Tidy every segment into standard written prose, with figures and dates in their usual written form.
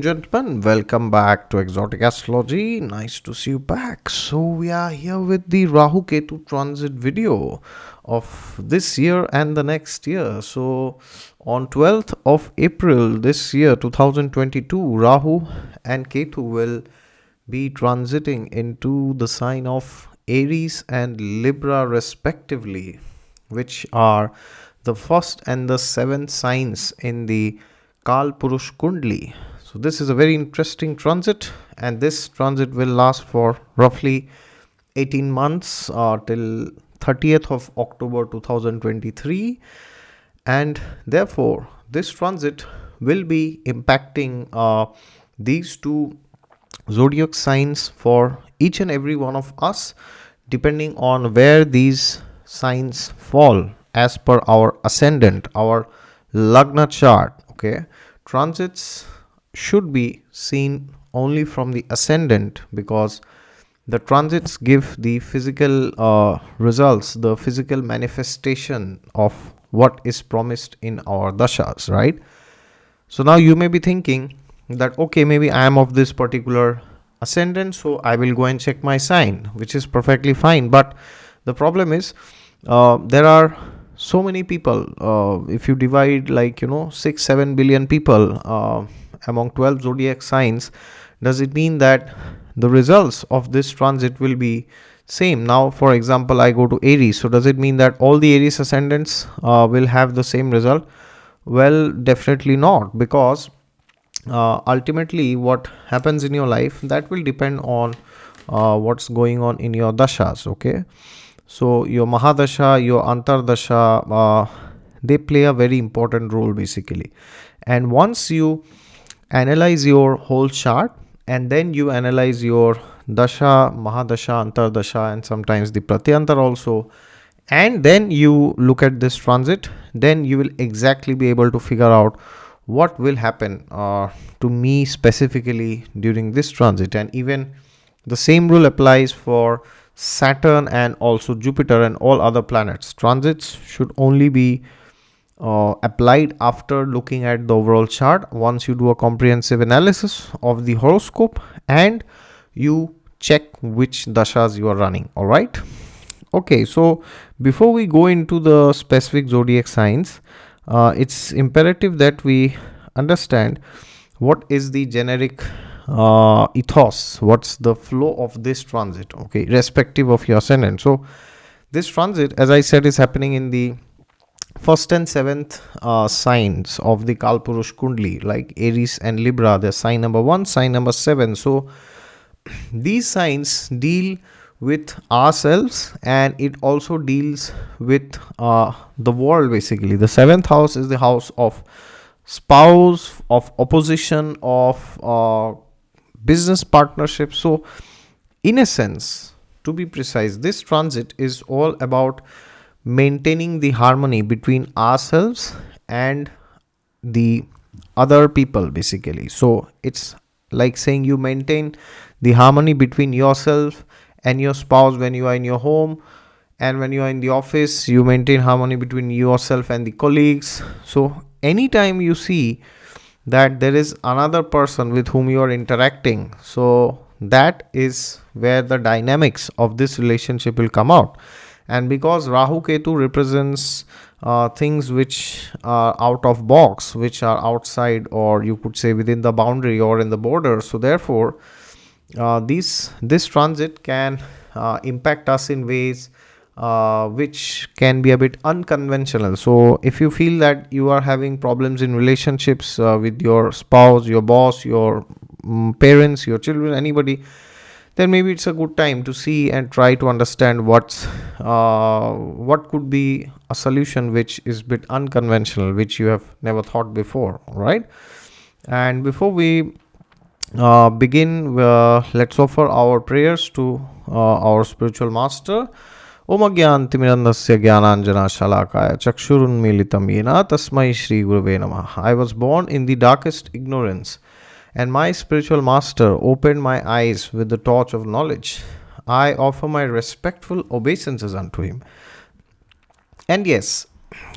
Gentlemen, welcome back to Exotic Astrology. Nice to see you back. So we are here with the Rahu Ketu transit video of this year and the next year. So on 12th of April this year 2022, Rahu and Ketu will be transiting into the sign of Aries and Libra respectively, which are the first and the seventh signs in the Kal Purush Kundli. So this is a very interesting transit, and this transit will last for roughly 18 months till 30th of October 2023, and therefore this transit will be impacting these two zodiac signs for each and every one of us, depending on where these signs fall as per our ascendant, our lagna chart. Okay, transits should be seen only from the ascendant, because the transits give the physical results, the physical manifestation of what is promised in our dashas, right? So now you may be thinking that, okay, maybe I am of this particular ascendant, so I will go and check my sign, which is perfectly fine. But the problem is, there are so many people. If you divide, 6-7 billion people among 12 zodiac signs, does it mean that the results of this transit will be same? Now, for example, I go to Aries, so does it mean that all the Aries ascendants will have the same result? Well, definitely not, because ultimately what happens in your life, that will depend on what's going on in your dashas. Okay, so your mahadasha, your antardasha, they play a very important role basically. And once you analyze your whole chart, and then you analyze your dasha, mahadasha, antardasha, and sometimes the pratyantar also, and then you look at this transit, then you will exactly be able to figure out what will happen to me specifically during this transit. And even the same rule applies for Saturn and also Jupiter and all other planets. Transits should only be applied after looking at the overall chart, once you do a comprehensive analysis of the horoscope and you check which dashas you are running. All right. Okay, so before we go into the specific zodiac signs, it's imperative that we understand what is the generic ethos, what's the flow of this transit, okay, respective of your ascendant. So this transit, as I said, is happening in the first and seventh signs of the Kalpurush Kundli, like Aries and Libra. They're sign number 1, sign number 7. So these signs deal with ourselves, and it also deals with the world basically. The seventh house is the house of spouse, of opposition, of business partnership. So in a sense, to be precise, this transit is all about maintaining the harmony between ourselves and the other people basically. So it's like saying you maintain the harmony between yourself and your spouse when you are in your home, and when you are in the office you maintain harmony between yourself and the colleagues. So anytime you see that there is another person with whom you are interacting, so that is where the dynamics of this relationship will come out. And because Rahu Ketu represents things which are out of box, which are outside, or you could say within the boundary or in the border, so therefore this transit can impact us in ways which can be a bit unconventional. So if you feel that you are having problems in relationships with your spouse, your boss, your parents, your children, anybody, then maybe it's a good time to see and try to understand what could be a solution which is a bit unconventional, which you have never thought before, right? And before we begin, let's offer our prayers to our spiritual master. Om Agyantimirandasya Gyananjana Shalakaya Chakshurunmilitam Yena Tasmai Shri Gurave Namah. I was born in the darkest ignorance, and my spiritual master opened my eyes with the torch of knowledge. I offer my respectful obeisances unto him. And yes,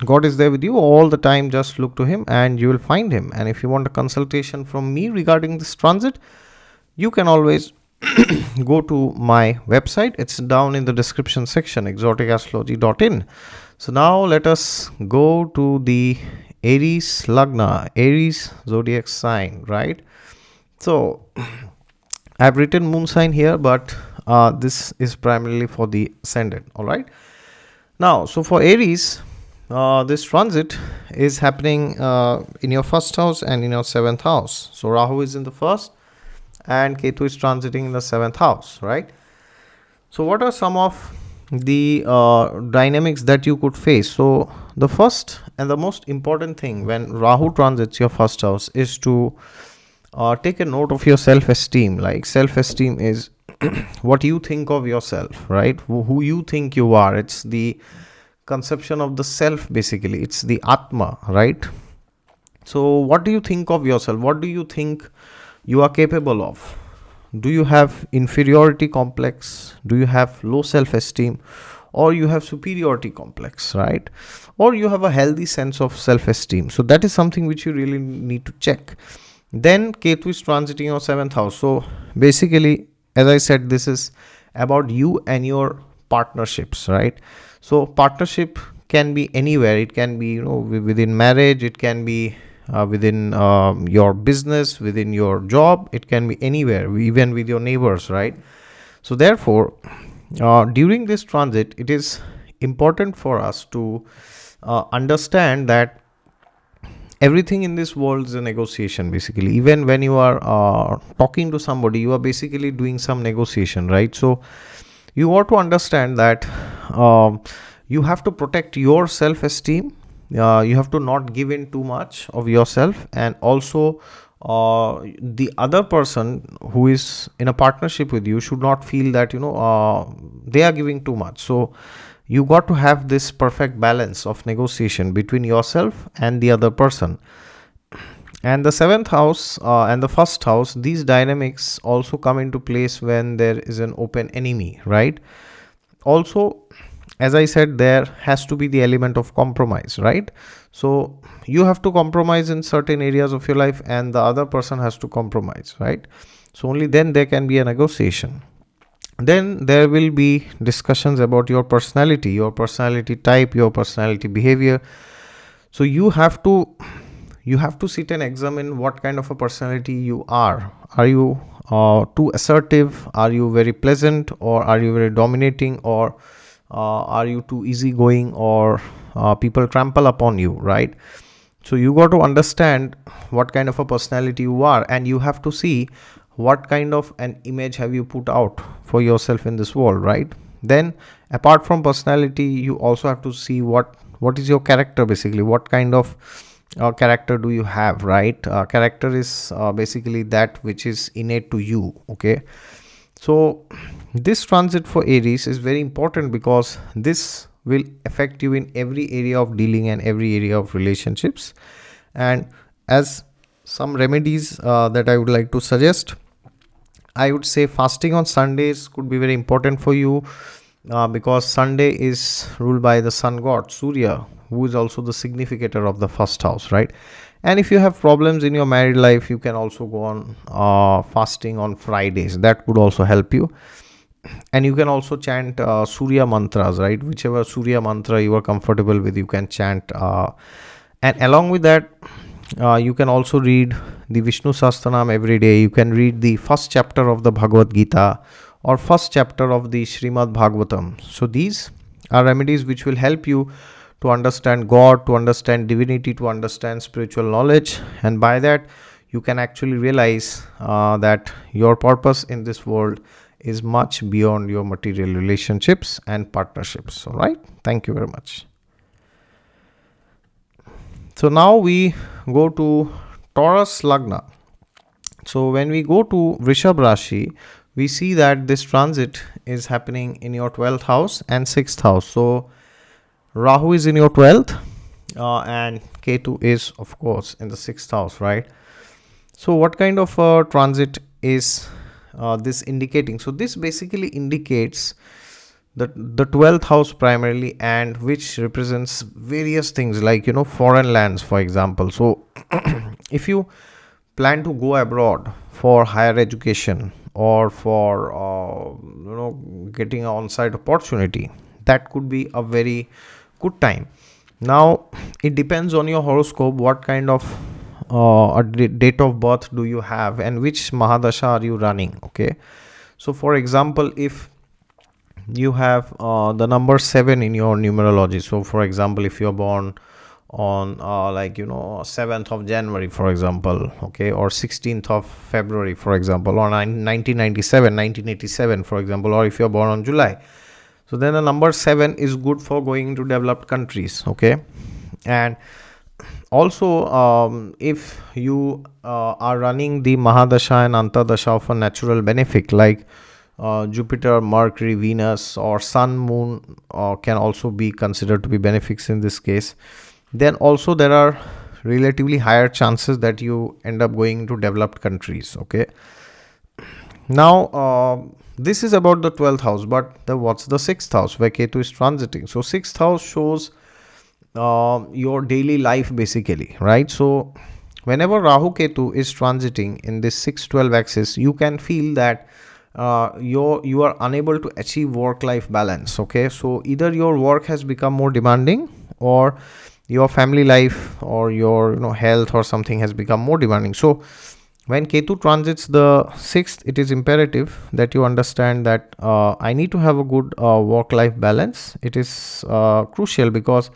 God is there with you all the time. Just look to him and you will find him. And if you want a consultation from me regarding this transit, you can always go to my website. It's down in the description section, exoticastrology.in. So now let us go to the Aries Lagna, Aries zodiac sign, right? So I've written moon sign here, but this is primarily for the ascendant. All right. Now, so for Aries, this transit is happening in your first house and in your seventh house. So Rahu is in the first and Ketu is transiting in the seventh house, right? So what are some of the dynamics that you could face? So the first and the most important thing when Rahu transits your first house is to take a note of your self-esteem. Like, self-esteem is what you think of yourself, right? Who you think you are. It's the conception of the self, basically. It's the Atma, right? So what do you think of yourself? What do you think you are capable of? Do you have inferiority complex? Do you have low self-esteem? Or you have superiority complex, right? Or you have a healthy sense of self-esteem? So that is something which you really need to check. Then Ketu is transiting your seventh house. So basically, as I said, this is about you and your partnerships, right? So partnership can be anywhere. It can be, within marriage. It can be within your business, within your job. It can be anywhere, even with your neighbors, right? So therefore, during this transit, it is important for us to understand that everything in this world is a negotiation. Basically, even when you are talking to somebody, you are basically doing some negotiation, right? So you ought to understand that you have to protect your self-esteem. You have to not give in too much of yourself, and also the other person who is in a partnership with you should not feel that they are giving too much. So you got to have this perfect balance of negotiation between yourself and the other person. And the seventh house and the first house, these dynamics also come into place when there is an open enemy, right? Also, as I said, there has to be the element of compromise, right? So you have to compromise in certain areas of your life, and the other person has to compromise, right? So only then there can be a negotiation. Then there will be discussions about your personality type, your personality behavior. So you have to sit and examine what kind of a personality you are. Are you too assertive? Are you very pleasant? Or are you very dominating? Or are you too easygoing? Or people trample upon you, right? So you got to understand what kind of a personality you are, and you have to see what kind of an image have you put out for yourself in this world, right? Then apart from personality, you also have to see what is your character, basically. What kind of character do you have, right? Character is basically that which is innate to you, okay? So this transit for Aries is very important because this will affect you in every area of dealing and every area of relationships. And as some remedies that I would like to suggest, I would say fasting on Sundays could be very important for you because Sunday is ruled by the sun god Surya, who is also the significator of the first house, right? And if you have problems in your married life, you can also go on fasting on Fridays. That would also help you. And you can also chant Surya mantras, right? Whichever Surya mantra you are comfortable with, you can chant. And along with that, you can also read the Vishnu Sahasranam every day. You can read the first chapter of the Bhagavad Gita or first chapter of the Srimad Bhagavatam. So these are remedies which will help you to understand God, to understand divinity, to understand spiritual knowledge. And by that, you can actually realize that your purpose in this world is much beyond your material relationships and partnerships. All right. Thank you very much. So now we go to Taurus Lagna. So when we go to Vrishabh Rashi, we see that this transit is happening in your 12th house and 6th house. So Rahu is in your 12th and Ketu is, of course, in the 6th house, right? So what kind of transit is this indicating? So this basically indicates the 12th house primarily, and which represents various things like, foreign lands, for example. So if you plan to go abroad for higher education or for getting an on-site opportunity, that could be a very good time. Now it depends on your horoscope, what kind of date of birth do you have and which mahadasha are you running. Okay, so for example, if you have the number 7 in your numerology, so for example, if you're born on 7th of January, for example, okay, or 16th of February, for example, or 1997, 1987, for example, or if you're born on July, so then the number 7 is good for going to developed countries. Okay, and also if you are running the mahadasha and antardasha of a natural benefic like Jupiter, Mercury, Venus, or Sun, Moon can also be considered to be benefics in this case, then also there are relatively higher chances that you end up going to developed countries. Okay, now this is about the 12th house, but what's the 6th house where Ketu is transiting? So 6th house shows your daily life basically, right? So whenever Rahu Ketu is transiting in this 6-12 axis, you can feel that you are unable to achieve work-life balance. Okay, so either your work has become more demanding, or your family life or your health or something has become more demanding. So when Ketu transits the 6th, it is imperative that you understand that I need to have a good work-life balance. It is crucial because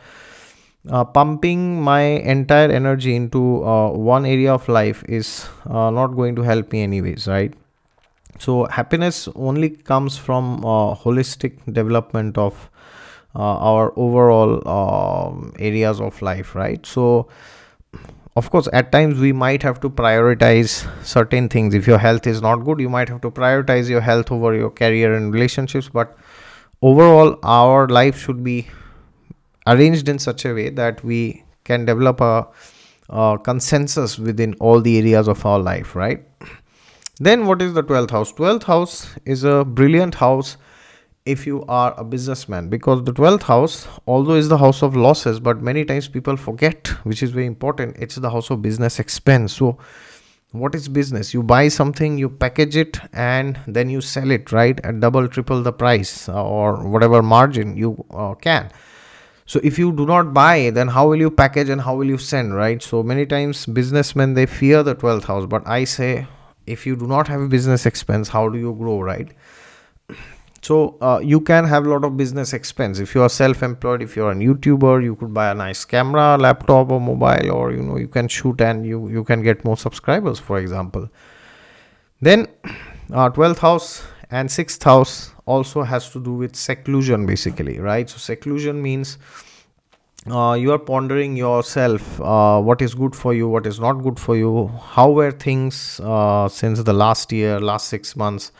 pumping my entire energy into one area of life is not going to help me anyways, right? So happiness only comes from holistic development of our overall areas of life, right? So of course, at times we might have to prioritize certain things. If your health is not good, you might have to prioritize your health over your career and relationships. But overall, our life should be arranged in such a way that we can develop a consensus within all the areas of our life, right? Then what is the 12th house? 12th house is a brilliant house if you are a businessman, because the 12th house, although is the house of losses, but many times people forget, which is very important, it's the house of business expense. So what is business? You buy something, you package it, and then you sell it, right, at double triple the price or whatever margin you can. So if you do not buy, then how will you package and how will you send, right? So many times businessmen, they fear the 12th house, but I say, if you do not have a business expense, how do you grow, right? So you can have a lot of business expense. If you are self-employed, if you are a YouTuber, you could buy a nice camera, laptop, or mobile, or you can shoot and you can get more subscribers, for example. Then 12th house and 6th house also has to do with seclusion basically, right? So seclusion means you are pondering yourself, what is good for you, what is not good for you, how were things since the last year, last 6 months,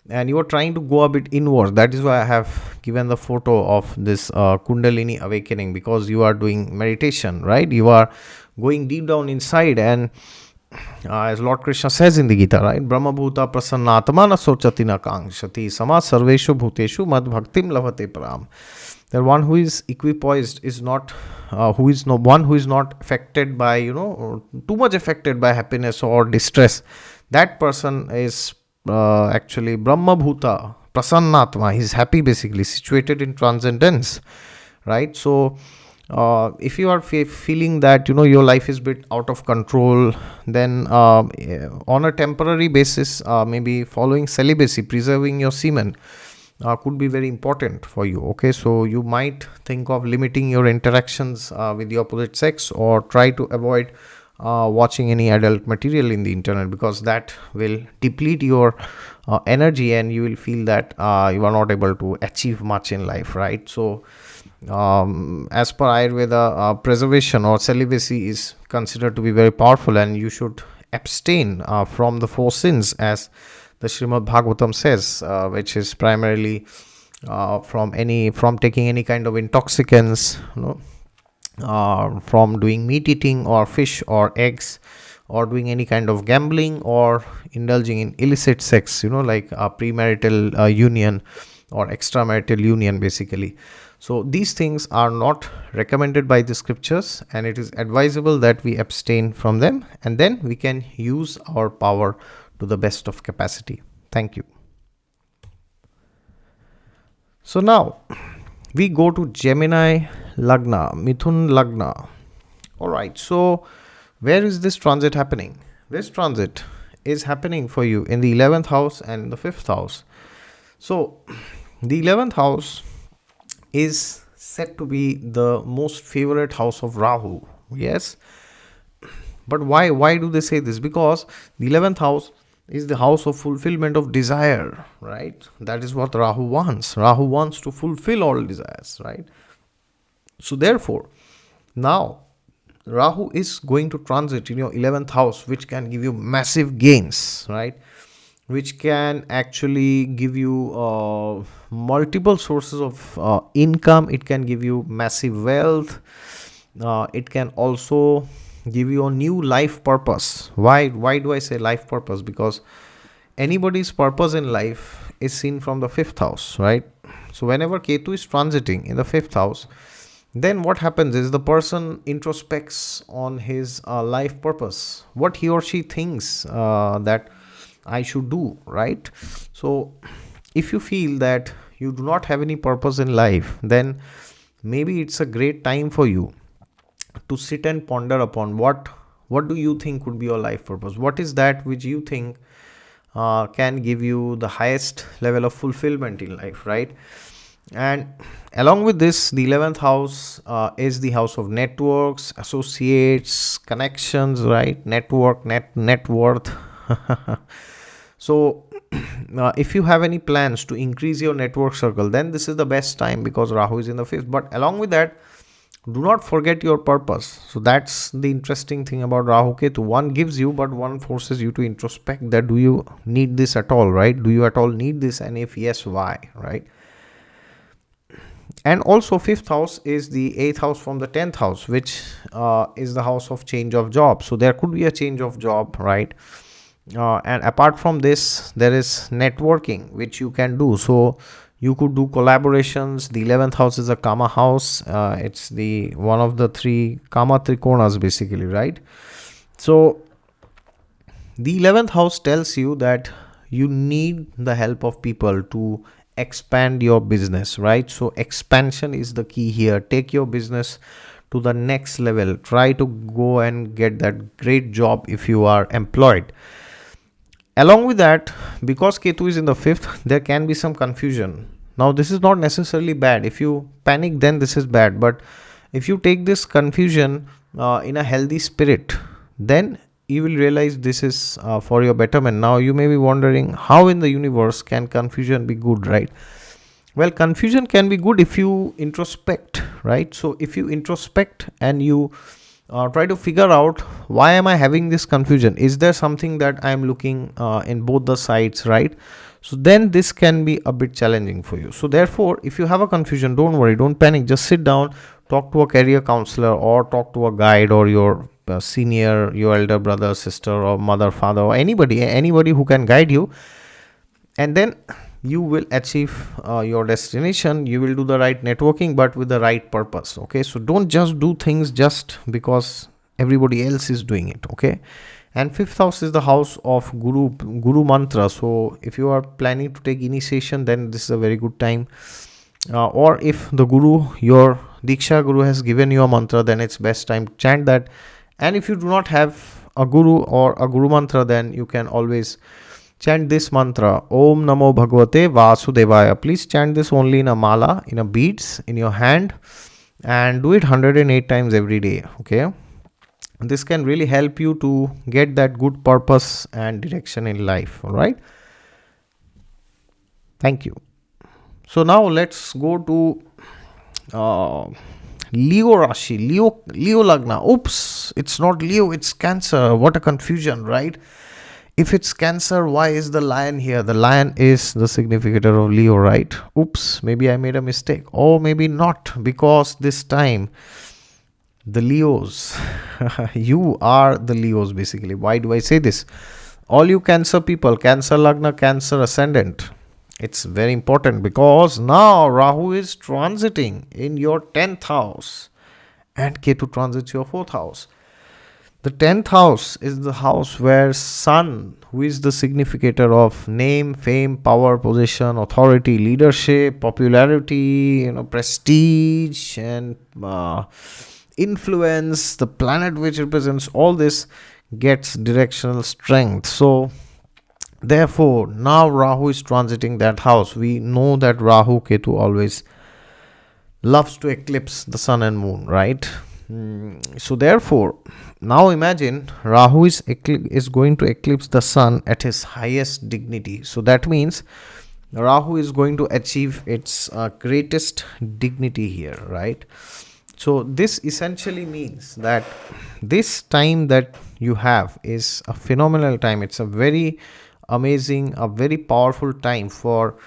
and you are trying to go a bit inward. That is why I have given the photo of this Kundalini awakening, because you are doing meditation, right? You are going deep down inside, and as Lord Krishna says in the Gita, right? Brahma bhuta prasannatma na sochati na kangshati sama sarveshu bhuteshu mad bhaktim lavate param. The one who is equipoised is not one who is not affected by too much affected by happiness or distress. That person is actually Brahma bhuta prasannatma. He's happy, basically situated in transcendence, right? So if you are feeling that your life is a bit out of control, then on a temporary basis, maybe following celibacy, preserving your semen, could be very important for you. Okay, so you might think of limiting your interactions with the opposite sex, or try to avoid watching any adult material in the internet, because that will deplete your energy, and you will feel that you are not able to achieve much in life, right? So as per Ayurveda, preservation or celibacy is considered to be very powerful, and you should abstain from the 4 sins, as the Srimad Bhagavatam says, which is primarily from taking any kind of intoxicants, from doing meat eating or fish or eggs, or doing any kind of gambling, or indulging in illicit sex, like a premarital union, or extramarital union basically. So these things are not recommended by the scriptures, and it is advisable that we abstain from them, and then we can use our power to the best of capacity. Thank you. So now we go to Gemini Lagna, Mithun Lagna. All right, so where is this transit happening? This transit is happening for you in the 11th house and the 5th house. So the 11th house is said to be the most favorite house of Rahu. Yes. But why do they say this? Because the 11th house is the house of fulfillment of desire, right? That is what Rahu wants. Rahu wants to fulfill all desires, right? So therefore, now Rahu is going to transit in your 11th house, which can give you massive gains, right? Which can actually give you multiple sources of income. It can give you massive wealth. It can also give you a new life purpose. Why do I say life purpose? Because anybody's purpose in life is seen from the 5th house, right? So whenever Ketu is transiting in the 5th house, then what happens is the person introspects on his life purpose, what he or she thinks that I should do, right? So if you feel that you do not have any purpose in life, then maybe it's a great time for you to sit and ponder upon what do you think would be your life purpose. What is that which you think can give you the highest level of fulfillment in life, right? And along with this, the 11th house is the house of networks, associates, connections, right? Net worth. So if you have any plans to increase your network circle, then this is the best time, because Rahu is in the 5th. But along with that, do not forget your purpose. So that's the interesting thing about Rahu Ketu. One gives you, but one forces you to introspect that do you need this at all, right? Do you at all need this? And if yes, why, right? And also 5th house is the 8th house from the 10th house, which is the house of change of job. So there could be a change of job, right? And apart from this, there is networking which you can do. So you could do collaborations. The 11th house is a Kama house. It's the one of the 3 Kama Trikonas basically, right? So the 11th house tells you that you need the help of people to expand your business, right? So expansion is the key here. Take your business to the next level. Try to go and get that great job if you are employed. Along with that, because Ketu is in the 5th, there can be some confusion. Now, this is not necessarily bad. If you panic, then this is bad. But if you take this confusion in a healthy spirit, then you will realize this is for your betterment. Now, you may be wondering, how in the universe can confusion be good, right? Well, confusion can be good if you introspect, right? So if you introspect and you try to figure out, why am I having this confusion? Is there something that I am looking in both the sides, right? So then this can be a bit challenging for you. So therefore, if you have a confusion, don't worry, don't panic. Just sit down, talk to a career counselor, or talk to a guide, or your senior, your elder brother, sister, or mother, father, or anybody who can guide you. And then you will achieve your destination. You will do the right networking, but with the right purpose. Okay, so don't just do things just because everybody else is doing it. Okay. And 5th house is the house of guru mantra. So if you are planning to take initiation, then this is a very good time. Or if the guru, your Diksha guru, has given you a mantra, then it's best time to chant that. And if you do not have a guru or a guru mantra, then you can always chant this mantra, Om Namo Bhagavate Vasudevaya. Please chant this only in a mala, in a beads, in your hand, and do it 108 times every day. Okay. This can really help you to get that good purpose and direction in life. All right. Thank you. So now let's go to Leo Rashi, Leo Lagna. Oops, it's not Leo, it's Cancer. What a confusion, right? If it's Cancer, why is the lion here? The lion is the significator of Leo, right? Oops, maybe I made a mistake. Or maybe not, because this time the Leos, you are the Leos basically. Why do I say this? All you Cancer people, Cancer Lagna, Cancer Ascendant, It's very important because now Rahu is transiting in your 10th house and Ketu transits your 4th house. The 10th house is the house where Sun, who is the significator of name, fame, power, position, authority, leadership, popularity, prestige, and influence, the planet which represents all this, gets directional strength. So, therefore, now Rahu is transiting that house. We know that Rahu Ketu always loves to eclipse the sun and moon, right? So therefore, now imagine Rahu is going to eclipse the sun at his highest dignity. So that means Rahu is going to achieve its greatest dignity here, right? So this essentially means that this time that you have is a phenomenal time. It's a very amazing, a very powerful time for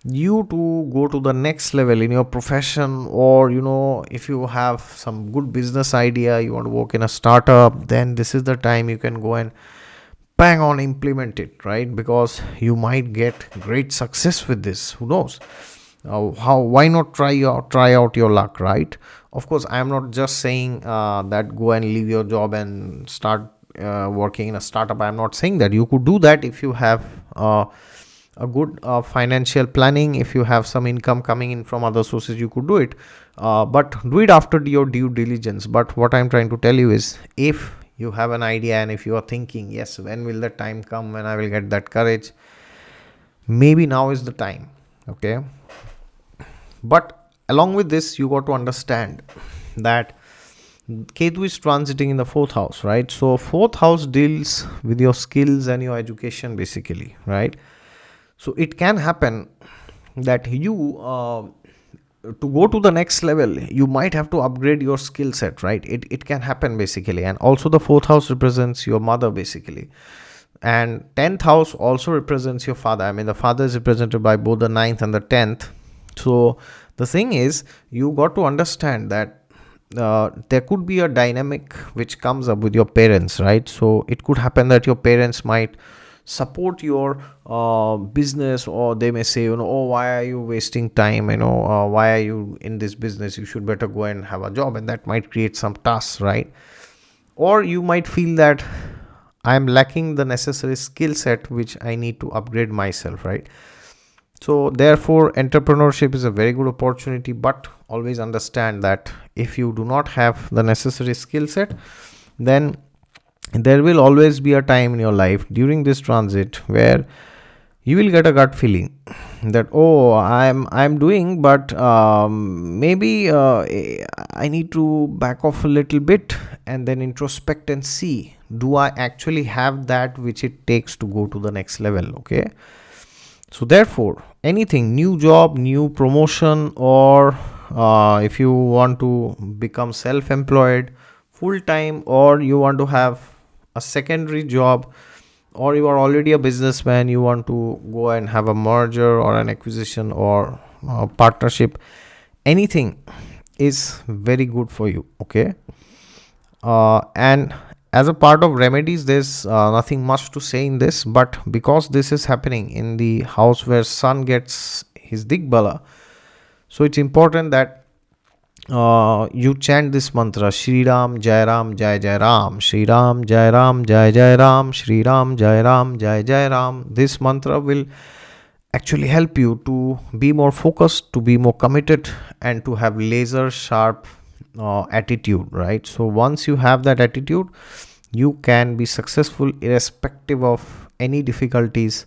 you to go to the next level in your profession, or if you have some good business idea, you want to work in a startup, then this is the time you can go and bang on implement it, right? Because you might get great success with this. Who knows? Why not try out your luck, right? Of course, I am not just saying that go and leave your job and start working in a startup. I am not saying that. You could do that if you have a good financial planning. If you have some income coming in from other sources, you could do it, but do it after your due diligence. But what I'm trying to tell you is, if you have an idea and if you are thinking, yes, when will the time come when I will get that courage, maybe now is the time. Okay, but along with this, you got to understand that Ketu is transiting in the 4th house, right? So 4th house deals with your skills and your education, basically, right? So it can happen that you to go to the next level, you might have to upgrade your skill set, right? It can happen, basically. And also the 4th house represents your mother, basically, and 10th house also represents your father. I mean, the father is represented by both the 9th and the 10th. So the thing is, you got to understand that there could be a dynamic which comes up with your parents, right? So it could happen that your parents might support your business, or they may say, oh, why are you wasting time, why are you in this business, you should better go and have a job, and that might create some tasks, right? Or you might feel that I am lacking the necessary skill set which I need to upgrade myself, right? So therefore, entrepreneurship is a very good opportunity, but always understand that if you do not have the necessary skill set, then there will always be a time in your life during this transit where you will get a gut feeling that, oh, I'm doing, but maybe I need to back off a little bit and then introspect and see, do I actually have that which it takes to go to the next level? Okay, so therefore, anything, new job, new promotion, or if you want to become self-employed full time, or you want to have a secondary job, or you are already a businessman, you want to go and have a merger or an acquisition or a partnership, anything is very good for you. Okay, and as a part of remedies, there's nothing much to say in this, but because this is happening in the house where sun gets his digbala, so it's important that you chant this mantra: Shri Ram Jai Ram Jai Jai Ram, Shri Ram Jai Ram Jai Jai Ram, Shri Ram Jai Ram Jai Jai Ram. This mantra will actually help you to be more focused, to be more committed, and to have laser sharp attitude, right? So once you have that attitude, you can be successful irrespective of any difficulties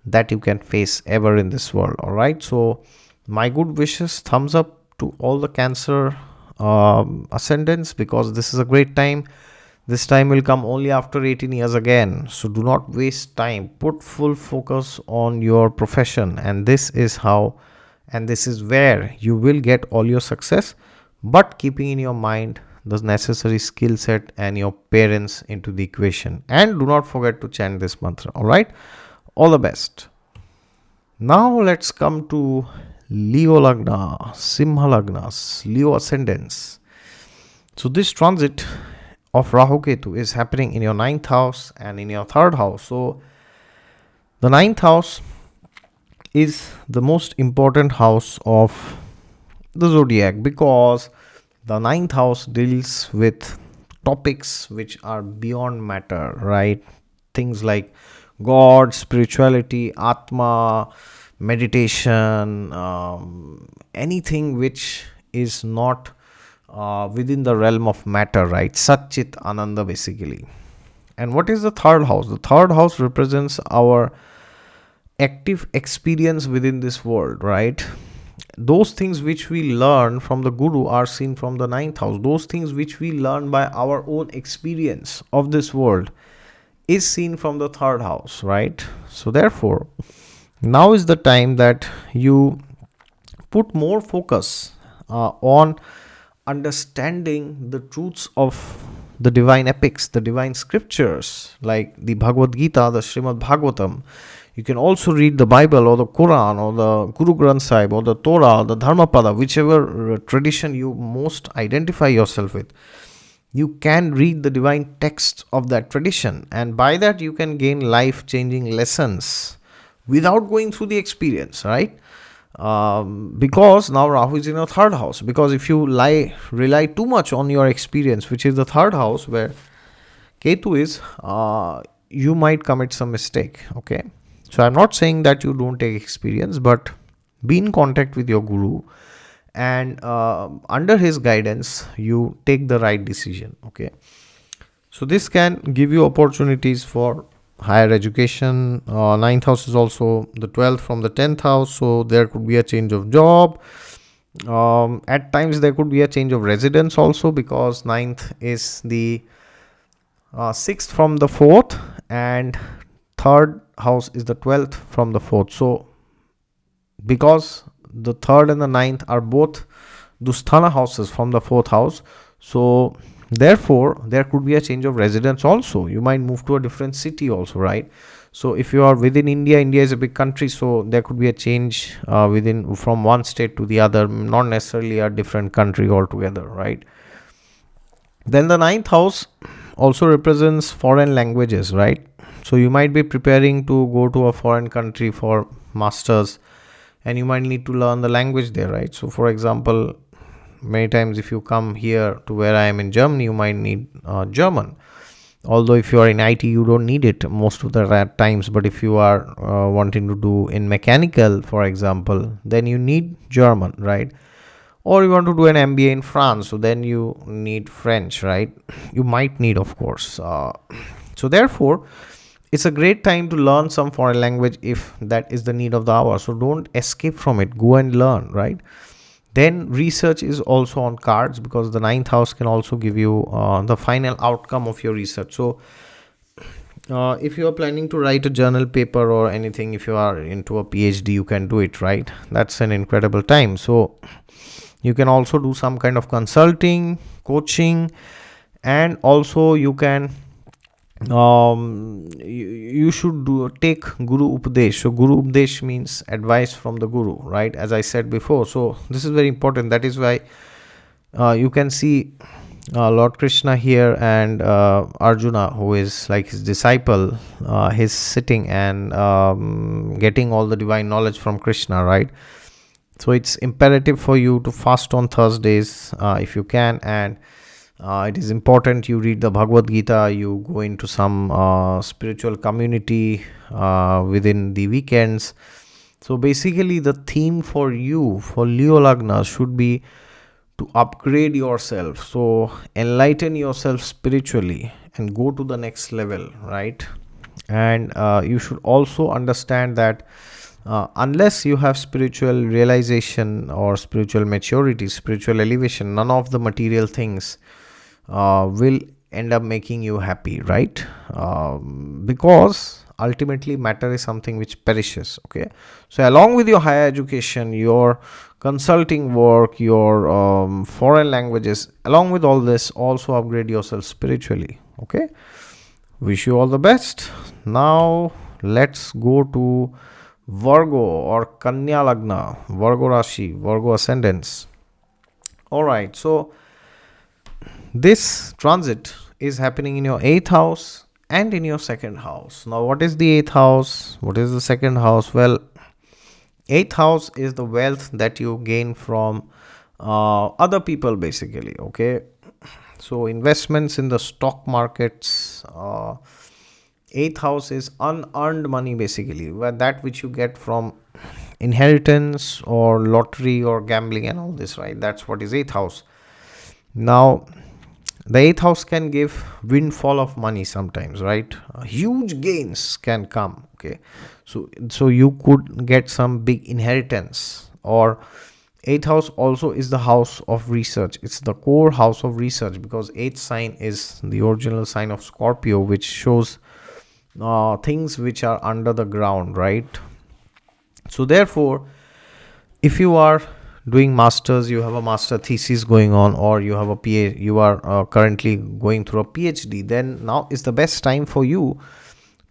that you can face ever in this world. All right, so my good wishes, thumbs up to all the Cancer ascendants, because this is a great time. This time will come only after 18 years again, so do not waste time. Put full focus on your profession, and this is how, and this is where you will get all your success, but keeping in your mind the necessary skill set and your parents into the equation. And do not forget to chant this mantra. All right, all the best. Now let's come to Leo Lagna, Simha Lagnas, Leo Ascendants. So this transit of Rahu Ketu is happening in your 9th house and in your 3rd house. So the 9th house is the most important house of the zodiac, because the ninth house deals with topics which are beyond matter, right? Things like God, spirituality, Atma, meditation, anything which is not within the realm of matter, right? Satchit Ananda, basically. And what is the third house? The third house represents our active experience within this world, right? Those things which we learn from the guru are seen from the ninth house. Those things which we learn by our own experience of this world is seen from the third house, right? So therefore, now is the time that you put more focus on understanding the truths of the divine epics, the divine scriptures, like the Bhagavad Gita, the Srimad Bhagavatam. You can also read the Bible or the Quran or the Guru Granth Sahib or the Torah or the Dharmapada, whichever tradition you most identify yourself with. You can read the divine texts of that tradition, and by that you can gain life-changing lessons without going through the experience, right? Because now Rahu is in your third house. Because if you rely too much on your experience, which is the third house where Ketu is, you might commit some mistake. Okay, so I'm not saying that you don't take experience, but be in contact with your guru, and under his guidance you take the right decision. Okay, so this can give you opportunities for higher education. Ninth house is also the 12th from the 10th house, so there could be a change of job. At times there could be a change of residence also, because ninth is the 6th from the 4th, and third house is the 12th from the 4th. So because the third and the ninth are both Dusthana houses from the 4th house, so therefore there could be a change of residence also. You might move to a different city also, right? So if you are within India is a big country, so there could be a change within from one state to the other, not necessarily a different country altogether, right? Then the ninth house also represents foreign languages, right? So you might be preparing to go to a foreign country for masters, and you might need to learn the language there, right? So for example, many times if you come here to where I am in Germany, you might need German. Although if you are in IT, you don't need it most of the times. But if you are wanting to do in mechanical, for example, then you need German, right? Or you want to do an MBA in France, so then you need French, right? You might need, of course. So therefore, it's a great time to learn some foreign language if that is the need of the hour. So don't escape from it. Go and learn, right? Then research is also on cards, because the ninth house can also give you the final outcome of your research. So if you are planning to write a journal paper or anything, if you are into a PhD, you can do it, right? That's an incredible time. So you can also do some kind of consulting, coaching, and also you can you should take Guru Upadesh. So Guru Upadesh means advice from the Guru, right? As I said before. So this is very important. That is why you can see Lord Krishna here, and Arjuna, who is like his disciple, he's sitting and getting all the divine knowledge from Krishna, right? So it's imperative for you to fast on Thursdays if you can, and it is important you read the Bhagavad Gita, you go into some spiritual community within the weekends. So basically the theme for you, for Leo Lagna, should be to upgrade yourself. So enlighten yourself spiritually and go to the next level, right? And you should also understand that unless you have spiritual realization or spiritual maturity, spiritual elevation, none of the material things will end up making you happy, right? Because ultimately matter is something which perishes. Okay, so along with your higher education, your consulting work, your foreign languages, along with all this, also upgrade yourself spiritually. Okay, wish you all the best. Now let's go to Virgo or Kanya Lagna, Virgo Rashi, Virgo Ascendants. All right, so this transit is happening in your 8th house and in your 2nd house. Now, what is the 8th house? What is the 2nd house? Well, Eighth house is the wealth that you gain from other people, basically. Okay, so investments in the stock markets. Eighth house is unearned money, basically, where that which you get from inheritance or lottery or gambling and all this, right? That's what is eighth house. Now, the eighth house can give windfall of money sometimes, right? Huge gains can come. Okay, so you could get some big inheritance. Or eighth house also is the house of research. It's the core house of research, because eighth sign is the original sign of Scorpio, which shows things which are under the ground, right? So therefore, if you are doing masters, you have a master thesis going on, or you have a PhD, you are currently going through a PhD, then now is the best time for you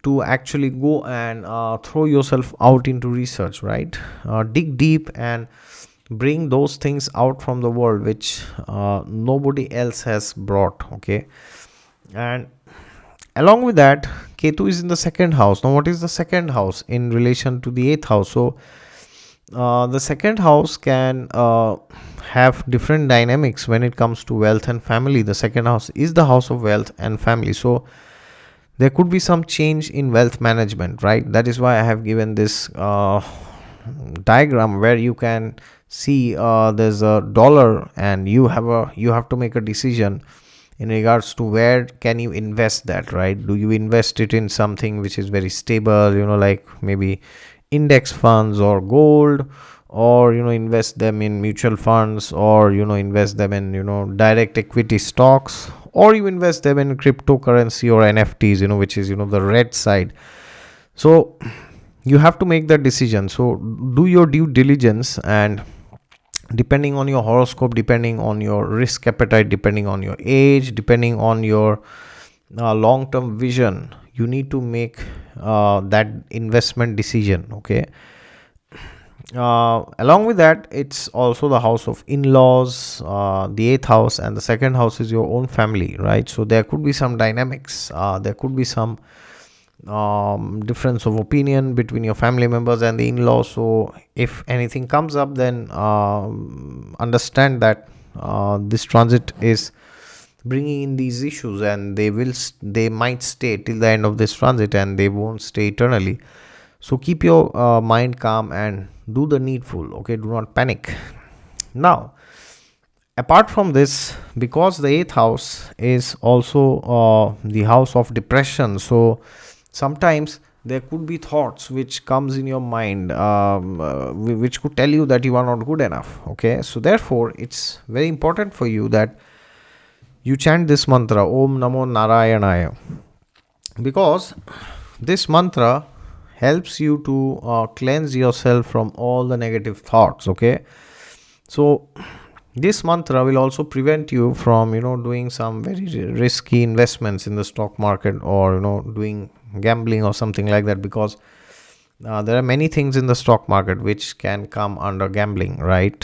to actually go and throw yourself out into research, right? Dig deep and bring those things out from the world which nobody else has brought. Okay, and along with that, Ketu is in the second house. Now, what is the second house in relation to the eighth house? So the second house can have different dynamics when it comes to wealth and family. The second house is the house of wealth and family. So there could be some change in wealth management, right? That is why I have given this diagram where you can see there's a dollar, and you have to make a decision in regards to where can you invest that, right? Do you invest it in something which is very stable, like maybe index funds or gold, or invest them in mutual funds, or invest them in direct equity stocks, or you invest them in cryptocurrency or NFTs, which is the red side. So you have to make that decision. So do your due diligence, and depending on your horoscope, depending on your risk appetite, depending on your age, depending on your long-term vision, you need to make that investment decision. Okay, along with that, it's also the house of in-laws, the eighth house, and the second house is your own family, right? So there could be some dynamics, there could be some difference of opinion between your family members and the in-laws. So if anything comes up, then understand that this transit is bringing in these issues, and they might stay till the end of this transit, and they won't stay eternally. So keep your mind calm and do the needful. Okay, do not panic. Now, apart from this, because the eighth house is also the house of depression, so sometimes there could be thoughts which comes in your mind, which could tell you that you are not good enough. Okay, so therefore it's very important for you that you chant this mantra, Om Namo Narayanaya, because this mantra helps you to cleanse yourself from all the negative thoughts. Okay, so this mantra will also prevent you from doing some very risky investments in the stock market, or doing gambling or something like that, because there are many things in the stock market which can come under gambling, right?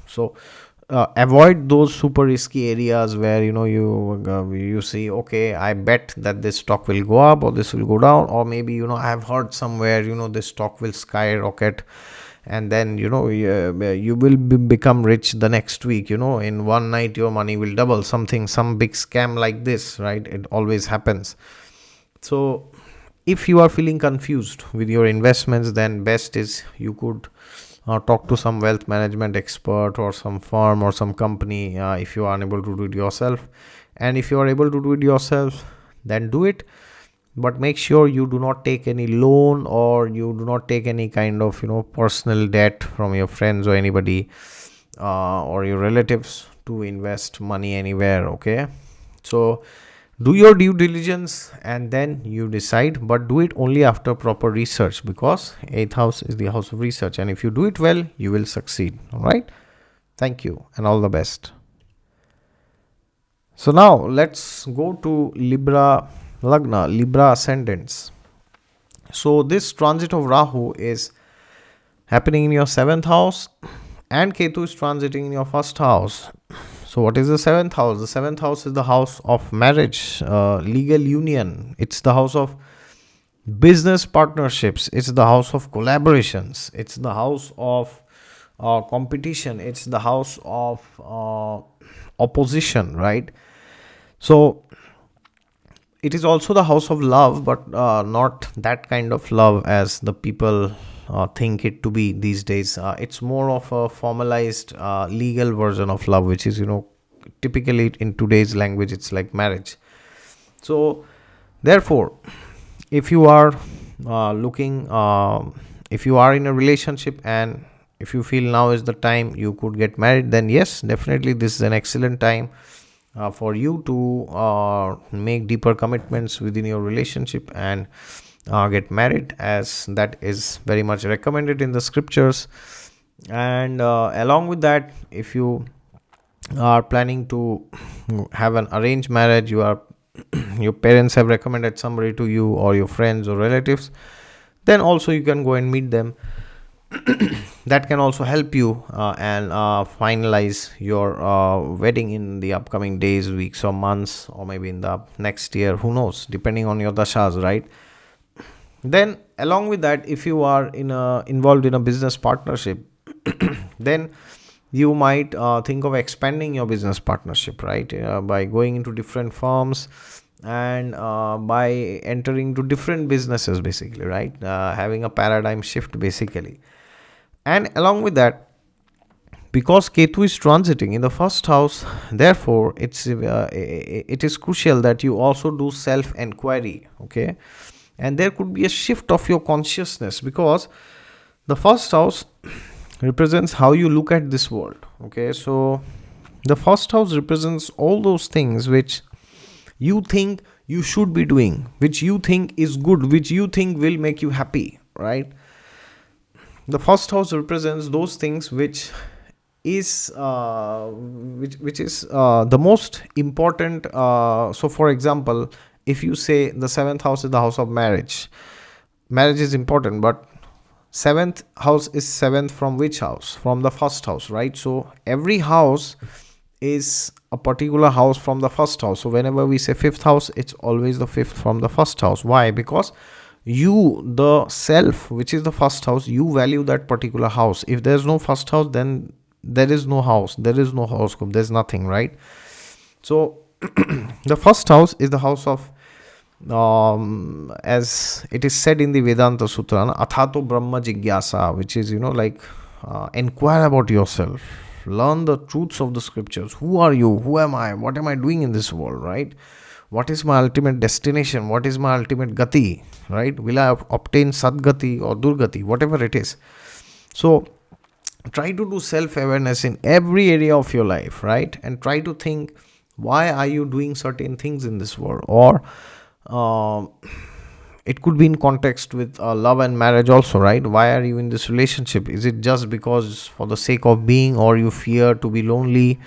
So avoid those super risky areas where you see, okay, I bet that this stock will go up or this will go down, or maybe I have heard somewhere this stock will skyrocket, and then you will become rich the next week, in one night your money will double, some big scam like this, right? It always happens. So if you are feeling confused with your investments, then best is you could talk to some wealth management expert or some firm or some company, if you are unable to do it yourself. And if you are able to do it yourself, then do it, but make sure you do not take any loan, or you do not take any kind of personal debt from your friends or anybody or your relatives to invest money anywhere. Okay, so do your due diligence and then you decide, but do it only after proper research, because eighth house is the house of research, and if you do it well, you will succeed. All right, thank you and all the best. So now let's go to Libra Lagna, Libra Ascendants. So this transit of Rahu is happening in your 7th house, and Ketu is transiting in your 1st house. So what is the 7th house? The 7th house is the house of marriage, legal union. It's the house of business partnerships, it's the house of collaborations, it's the house of competition, it's the house of opposition, right? So it is also the house of love, but not that kind of love as the people think it to be these days. It's more of a formalized legal version of love, which is, typically in today's language it's like marriage. So therefore, if you are looking if you are in a relationship and if you feel now is the time you could get married, then yes, definitely this is an excellent time for you to make deeper commitments within your relationship and get married, as that is very much recommended in the scriptures. And along with that, if you are planning to have an arranged marriage, your parents have recommended somebody to you, or your friends or relatives, then also you can go and meet them. That can also help you and finalize your wedding in the upcoming days, weeks, or months, or maybe in the next year, who knows, depending on your dashas, right? Then along with that, if you are involved in a business partnership, then you might think of expanding your business partnership, right? By going into different firms and by entering to different businesses, basically, right? Having a paradigm shift, basically. And along with that, because Ketu is transiting in the first house, therefore it is crucial that you also do self enquiry, okay? And there could be a shift of your consciousness, because the first house represents how you look at this world, okay? So the first house represents all those things which you think you should be doing, which you think is good, which you think will make you happy, right? The first house represents those things which is which is the most important. So for example, if you say the seventh house is the house of marriage, marriage is important, but seventh house is seventh from which house? From the first house, right? So every house is a particular house from the first house. So whenever we say fifth house, it's always the fifth from the first house. Why? Because you, the self, which is the first house, you value that particular house. If there's no first house, then there is no house, there is no horoscope, there's nothing, right? So the first house is the house of as it is said in the Vedanta Sutra, Athato Brahma Jigyasa, which is, inquire about yourself, learn the truths of the scriptures. Who are you? Who am I? What am I doing in this world, right? What is my ultimate destination? What is my ultimate gati, right? Will I obtain Sadgati or Durgati, whatever it is? So try to do self-awareness in every area of your life, right? And try to think, why are you doing certain things in this world? Or it could be in context with love and marriage also, right? Why are you in this relationship? Is it just because for the sake of being, or you fear to be lonely,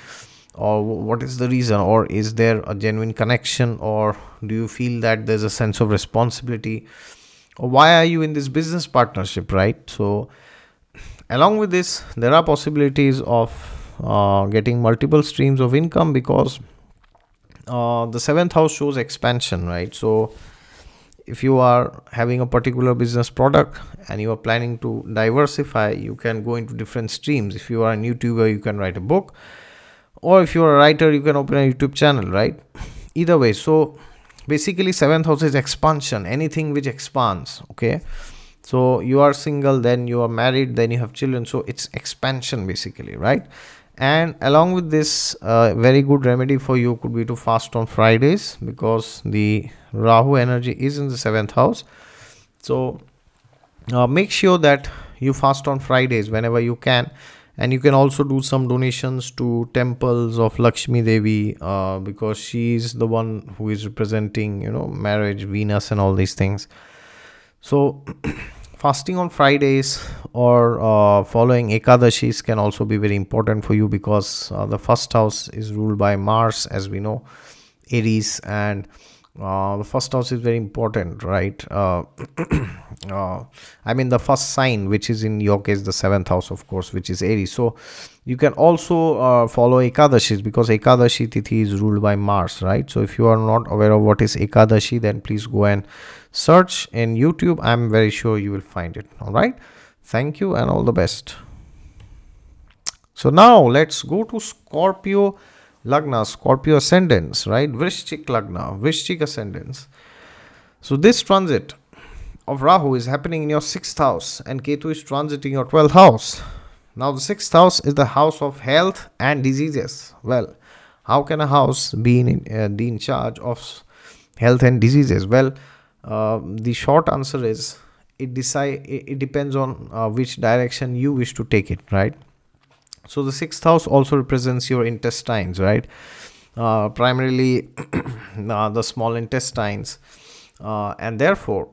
or what is the reason? Or is there a genuine connection, or do you feel that there's a sense of responsibility? Or why are you in this business partnership, right? So along with this, there are possibilities of getting multiple streams of income, because the seventh house shows expansion, right? So if you are having a particular business product and you are planning to diversify, you can go into different streams. If you are a YouTuber, you can write a book, or if you are a writer, you can open a YouTube channel, right? Either way. So basically, seventh house is expansion, anything which expands, okay? So you are single, then you are married, then you have children, so it's expansion, basically, right? And along with this, very good remedy for you could be to fast on Fridays, because the Rahu energy is in the seventh house. So make sure that you fast on Fridays whenever you can. And you can also do some donations to temples of Lakshmi Devi, because she is the one who is representing, marriage, Venus, and all these things. So fasting on Fridays or following Ekadashis can also be very important for you, because the first house is ruled by Mars, as we know, Aries, and The first house is very important, right? I mean, the first sign, which is in your case the seventh house, of course, which is Aries. So you can also follow Ekadashis, because Ekadashi Tithi is ruled by Mars, right? So if you are not aware of what is Ekadashi, then please go and search in YouTube. I'm very sure you will find it. All right. Thank you and all the best. So now let's go to Scorpio Lagna, Scorpio Ascendants, right? Vrishchik Lagna, Vrishchik Ascendants. So this transit of Rahu is happening in your 6th house and Ketu is transiting your 12th house. Now the 6th house is the house of health and diseases. Well, how can a house be in charge of health and diseases? Well, the short answer is it depends on which direction you wish to take it, right? So the 6th house also represents your intestines, right? Primarily the small intestines, and therefore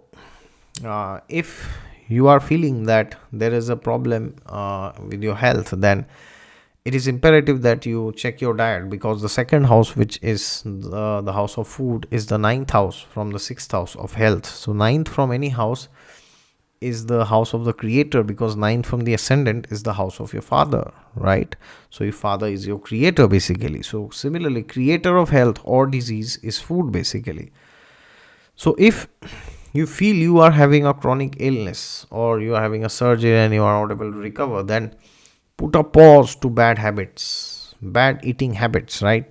if you are feeling that there is a problem with your health, then it is imperative that you check your diet, because the second house, which is the house of food, is the 9th house from the 6th house of health. So 9th from any house is the house of the creator, because 9th from the ascendant is the house of your father, right? So your father is your creator basically. So similarly, creator of health or disease is food basically. So if you feel you are having a chronic illness or you are having a surgery and you are not able to recover, then put a pause to bad habits, bad eating habits, right?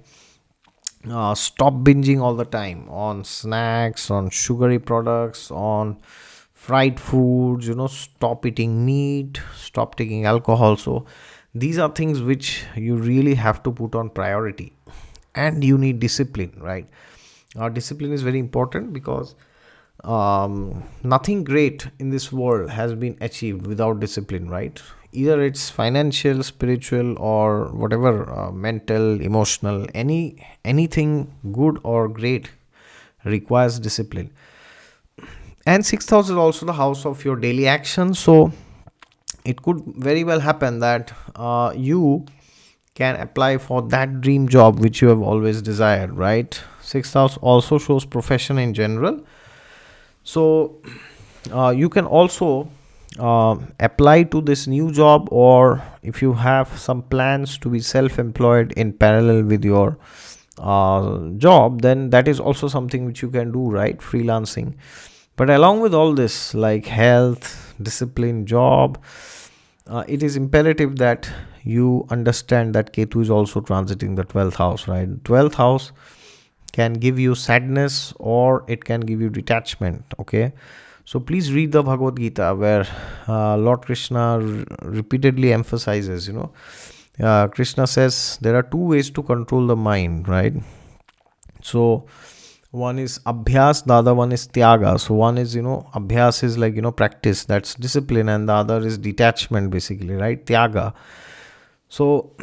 Stop binging all the time on snacks, on sugary products, on fried foods, stop eating meat, stop taking alcohol. So these are things which you really have to put on priority, and you need discipline, right? Discipline is very important, because nothing great in this world has been achieved without discipline, right? Either it's financial, spiritual, or whatever, mental, emotional, anything good or great requires discipline. And 6th house is also the house of your daily action. So it could very well happen that you can apply for that dream job which you have always desired, right? 6th house also shows profession in general. So you can also apply to this new job, or if you have some plans to be self-employed in parallel with your job, then that is also something which you can do, right? Freelancing. But along with all this, like health, discipline, job, it is imperative that you understand that Ketu is also transiting the 12th house, right? 12th house can give you sadness or it can give you detachment, okay? So please read the Bhagavad Gita, where Lord Krishna repeatedly emphasizes, Krishna says there are two ways to control the mind, right? So one is abhyas, the other one is tyaga. So one is, abhyas is like, practice, that's discipline, and the other is detachment basically, right? Tyaga. So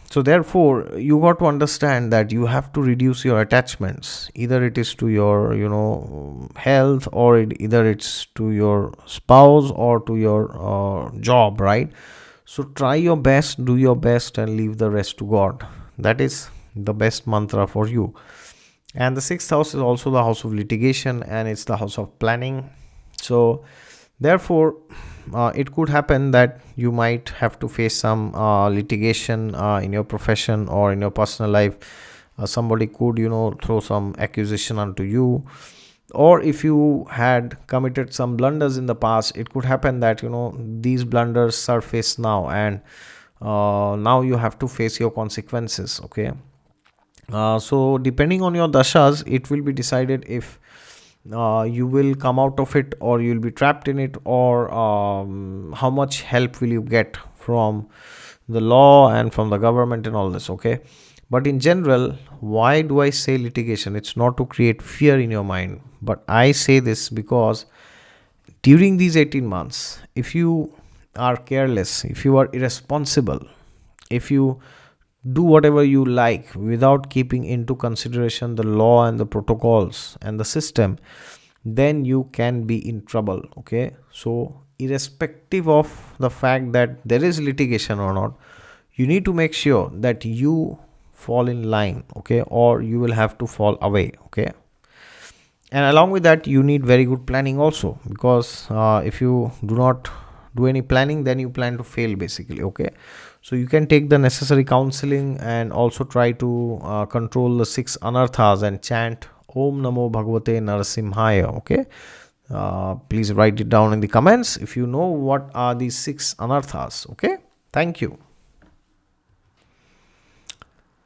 so therefore you got to understand that you have to reduce your attachments, either it is to your health, or either it's to your spouse or to your job, right? So try your best, do your best, and leave the rest to God. That is the best mantra for you. And the 6th house is also the house of litigation, and it's the house of planning. So therefore it could happen that you might have to face some litigation in your profession or in your personal life. Somebody could throw some accusation onto you, or if you had committed some blunders in the past, it could happen that these blunders surface now, and now you have to face your consequences, okay? So depending on your dashas, it will be decided if you will come out of it, or you will be trapped in it, or how much help will you get from the law and from the government and all this, okay? But in general, why do I say litigation? It's not to create fear in your mind, but I say this because during these 18 months, if you are careless, if you are irresponsible, if you do whatever you like without keeping into consideration the law and the protocols and the system, then you can be in trouble, okay? So irrespective of the fact that there is litigation or not, you need to make sure that you fall in line, okay, or you will have to fall away, okay? And along with that, you need very good planning also, because if you do not do any planning, then you plan to fail basically. Okay, so you can take the necessary counseling and also try to control the six anarthas and chant Om Namo Bhagavate Narasimhaya. Okay, please write it down in the comments if you know what are these six anarthas. Okay, thank you.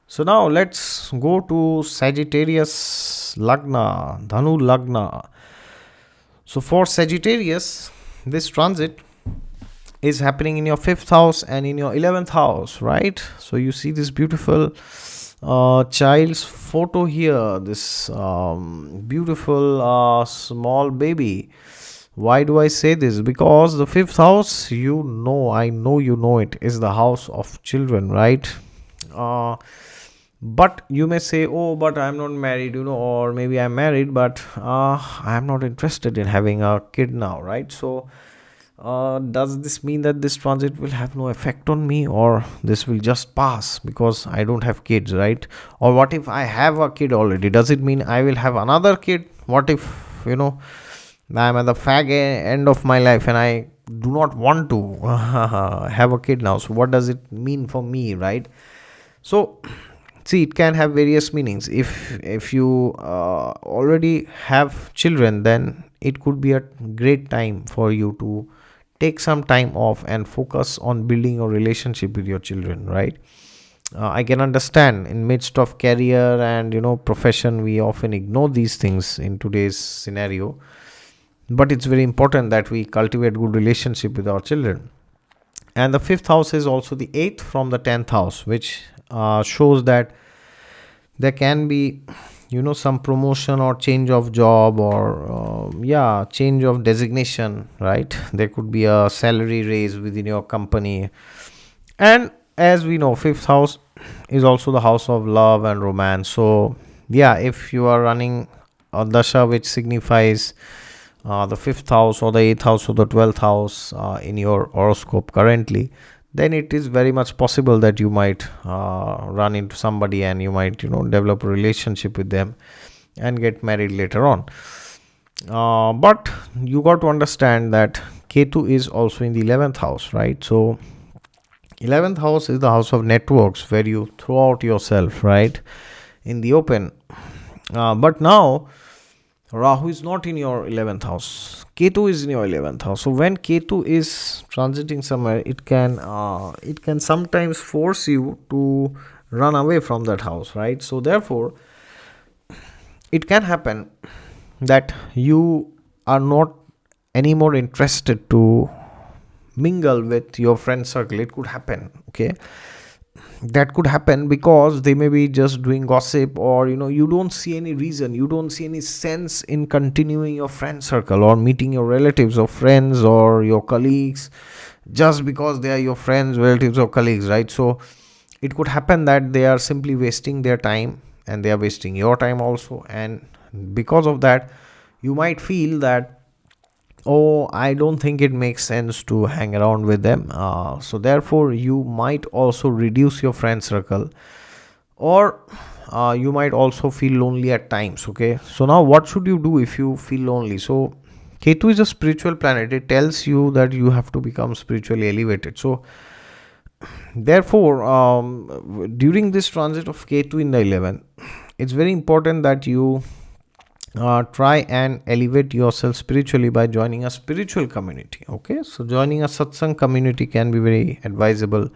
So now let's go to Sagittarius Lagna, Dhanu Lagna. So for Sagittarius, this transit is happening in your fifth house and in your 11th house, right? So you see this beautiful child's photo here, this beautiful small baby. Why do I say this? Because the fifth house, I know you know it, is the house of children, right? But you may say, oh, but I'm not married, or maybe I'm married, but I'm not interested in having a kid now, right? So does this mean that this transit will have no effect on me, or this will just pass because I don't have kids, right? Or what if I have a kid already? Does it mean I will have another kid? What if, I'm at the end of my life and I do not want to have a kid now? So what does it mean for me, right? So see, it can have various meanings. If you already have children, then it could be a great time for you to take some time off and focus on building a relationship with your children, right? I can understand in midst of career and profession, we often ignore these things in today's scenario, but it's very important that we cultivate good relationship with our children. And the fifth house is also the eighth from the 10th house, which shows that there can be some promotion or change of job, or change of designation, right? There could be a salary raise within your company. And as we know, fifth house is also the house of love and romance. So yeah, if you are running a dasha which signifies the fifth house or the eighth house or the 12th house in your horoscope currently, then it is very much possible that you might run into somebody and you might develop a relationship with them and get married later on. But you got to understand that Ketu is also in the 11th house, right? So 11th house is the house of networks, where you throw out yourself, right, in the open. But now Rahu is not in your 11th house. Ketu is in your 11th house. So when Ketu is transiting somewhere, it can sometimes force you to run away from that house, right? So therefore, it can happen that you are not anymore interested to mingle with your friend circle. It could happen, okay? That could happen because they may be just doing gossip, or you don't see any reason, you don't see any sense in continuing your friend circle or meeting your relatives or friends or your colleagues just because they are your friends, relatives or colleagues, right? So it could happen that they are simply wasting their time and they are wasting your time also, and because of that you might feel that, oh, I don't think it makes sense to hang around with them. So therefore you might also reduce your friend circle, or you might also feel lonely at times. Okay, so now what should you do if you feel lonely? So Ketu is a spiritual planet. It tells you that you have to become spiritually elevated. So therefore, during this transit of Ketu in the 11th, it's very important that you try and elevate yourself spiritually by joining a spiritual community. Okay, so joining a satsang community can be very advisable.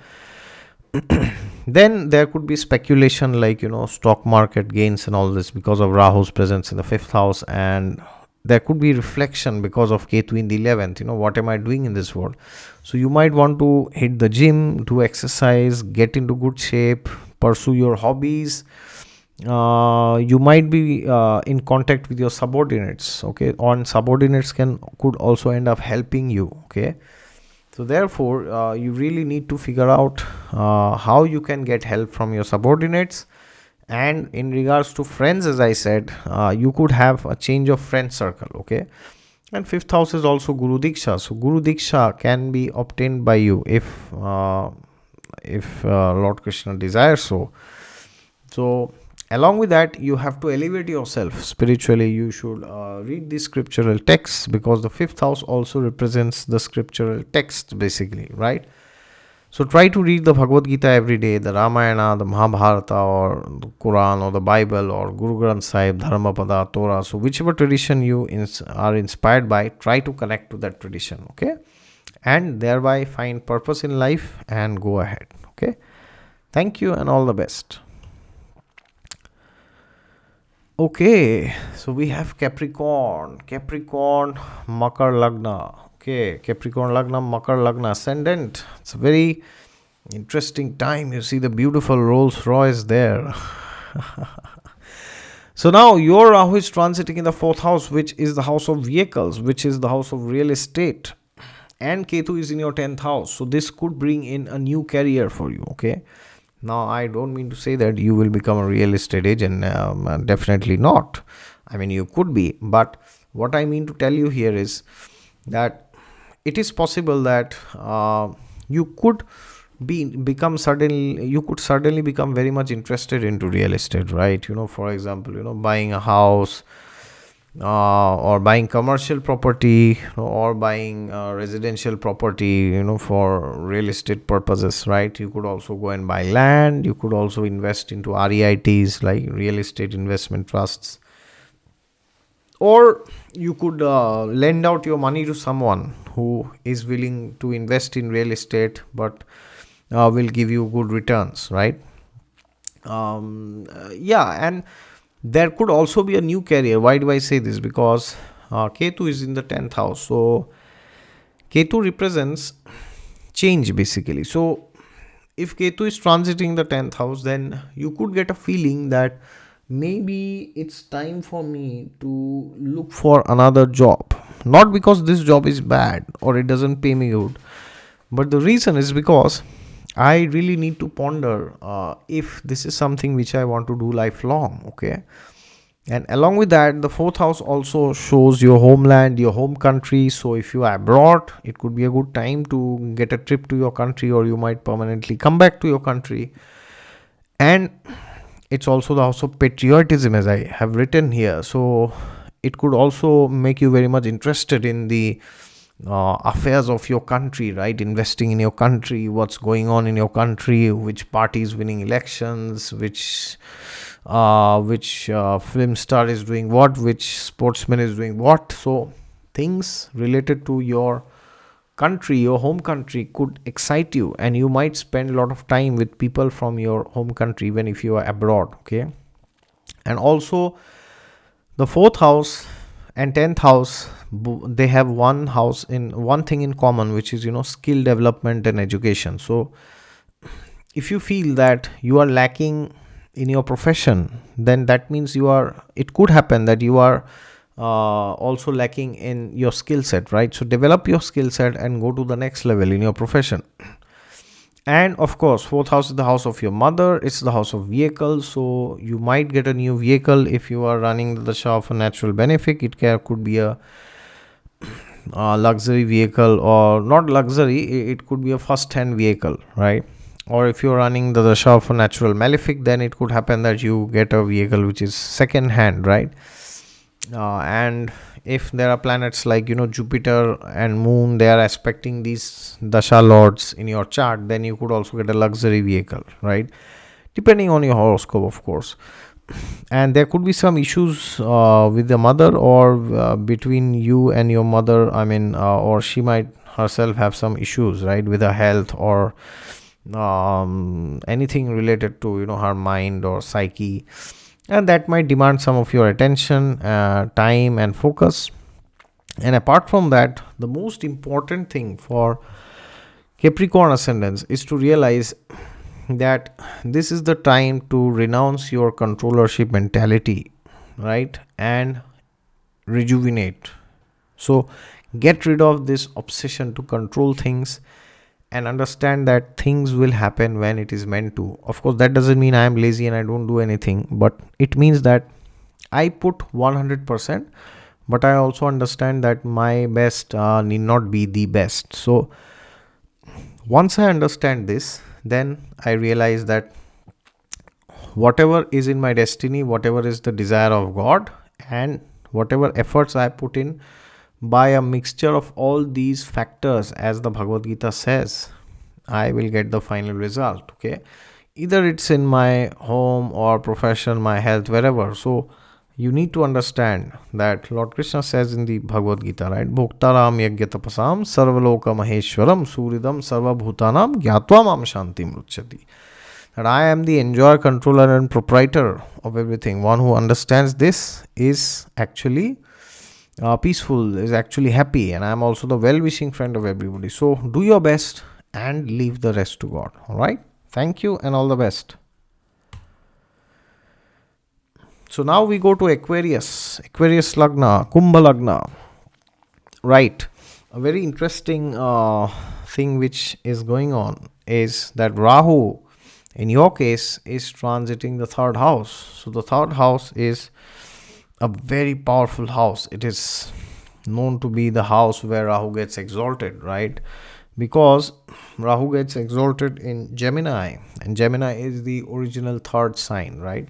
Then there could be speculation like stock market gains and all this because of Rahu's presence in the fifth house, and there could be reflection because of Ketu in the 11th. What am I doing in this world? So you might want to hit the gym, do exercise, get into good shape, pursue your hobbies. You might be in contact with your subordinates, okay, and subordinates could also end up helping you. Okay, so therefore you really need to figure out how you can get help from your subordinates. And in regards to friends, as I said, you could have a change of friend circle. Okay, and fifth house is also Guru Diksha. So Guru Diksha can be obtained by you if Lord Krishna desires so. Along with that, you have to elevate yourself spiritually. You should read the scriptural texts, because the fifth house also represents the scriptural text, basically, right? So try to read the Bhagavad Gita every day, the Ramayana, the Mahabharata, or the Quran, or the Bible, or Guru Granth Sahib, Dharmapada, Torah. So whichever tradition you are inspired by, try to connect to that tradition, okay? And thereby find purpose in life and go ahead, okay? Thank you and all the best. Okay, so we have Capricorn, Makar Lagna. Okay, Capricorn Lagna, Makar Lagna, Ascendant. It's a very interesting time. You see the beautiful Rolls Royce there. So now your Rahu is transiting in the fourth house, which is the house of vehicles, which is the house of real estate. And Ketu is in your 10th house. So this could bring in a new career for you, okay? Now, I don't mean to say that you will become a real estate agent. Definitely not. I mean, you could be. But what I mean to tell you here is that it is possible that you could you could suddenly become very much interested into real estate, right? For example, buying a house, or buying commercial property, or buying residential property, for real estate purposes, right? You could also go and buy land. You could also invest into REITs, like real estate investment trusts, or you could lend out your money to someone who is willing to invest in real estate, but will give you good returns, right? Yeah, and there could also be a new career. Why do I say this? Because Ketu is in the 10th house. So Ketu represents change, basically. So if Ketu is transiting the 10th house, then you could get a feeling that maybe it's time for me to look for another job. Not because this job is bad or it doesn't pay me good, but the reason is because I really need to ponder if this is something which I want to do lifelong, okay? And along with that, the fourth house also shows your homeland, your home country. So if you are abroad, it could be a good time to get a trip to your country, or you might permanently come back to your country. And it's also the house of patriotism, as I have written here. So it could also make you very much interested in the affairs of your country, right? Investing in your country, what's going on in your country, which party is winning elections, which film star is doing what, which sportsman is doing what. So things related to your country, your home country, could excite you, and you might spend a lot of time with people from your home country even if you are abroad, okay? And also the fourth house and 10th house, they have one thing in common, which is skill development and education. So if you feel that you are lacking in your profession, then that means it could happen that you are also lacking in your skill set, right? So develop your skill set and go to the next level in your profession. And of course, fourth house is the house of your mother. It's the house of vehicles. So you might get a new vehicle if you are running the dasha of a natural benefic. It could be a luxury vehicle, or not luxury. It could be a first-hand vehicle, right? Or if you're running the dasha of a natural malefic, then it could happen that you get a vehicle which is second-hand, right? And if there are planets like Jupiter and Moon, they are aspecting these dasha lords in your chart, then you could also get a luxury vehicle, right? Depending on your horoscope, of course. And there could be some issues with the mother, or between you and your mother. I mean, or she might herself have some issues, right, with her health, or anything related to her mind or psyche, and that might demand some of your attention, time and focus. And apart from that, the most important thing for Capricorn ascendants is to realize that this is the time to renounce your controllership mentality, right, and rejuvenate. So get rid of this obsession to control things, and understand that things will happen when it is meant to. Of course, that doesn't mean I am lazy and I don't do anything, but it means that I put 100%, but I also understand that my best need not be the best. So once I understand this, then I realize that whatever is in my destiny, whatever is the desire of God, and whatever efforts I put in, by a mixture of all these factors, as the Bhagavad Gita says, I will get the final result. Okay, either it's in my home or profession, my health, wherever. So you need to understand that Lord Krishna says in the Bhagavad Gita, right? Bhoktaram yagyatapasam sarvaloka maheshwaram suridam sarvabhutanam gyatva mam shantim ruchyati. That I am the enjoyer, controller, and proprietor of everything. One who understands this is actually peaceful, is actually happy, and I am also the well-wishing friend of everybody. So do your best and leave the rest to God. All right. Thank you and all the best. So now we go to Aquarius. Aquarius Lagna, Kumbha Lagna. Right. A very interesting thing which is going on is that Rahu, in your case, is transiting the third house. So the third house is a very powerful house. It is known to be the house where Rahu gets exalted, right? Because Rahu gets exalted in Gemini, and Gemini is the original third sign, right?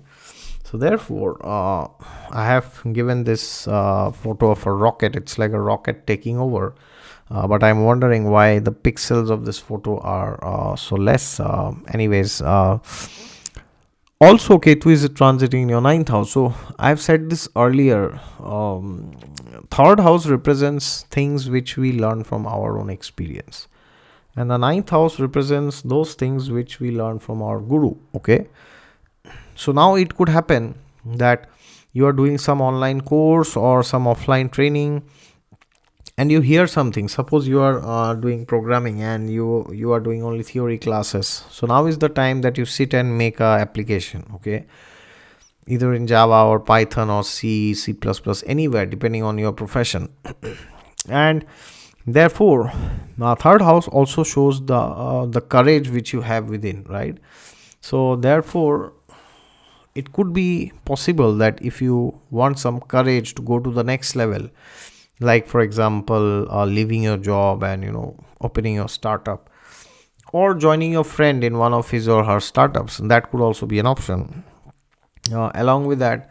So therefore, I have given this photo of a rocket. It's like a rocket taking over. But I'm wondering why the pixels of this photo are so less. Anyways, also Ketu is transiting in your ninth house. So I've said this earlier. Third house represents things which we learn from our own experience, and the ninth house represents those things which we learn from our guru. Okay. So now it could happen that you are doing some online course or some offline training, and you hear something. Suppose you are doing programming and you are doing only theory classes. So now is the time that you sit and make a application. Okay, either in Java or Python or C++, anywhere, depending on your profession. And therefore, third house also shows the courage which you have within, right? So therefore, it could be possible that if you want some courage to go to the next level, like for example, leaving your job and opening your startup, or joining your friend in one of his or her startups, that could also be an option. Along with that,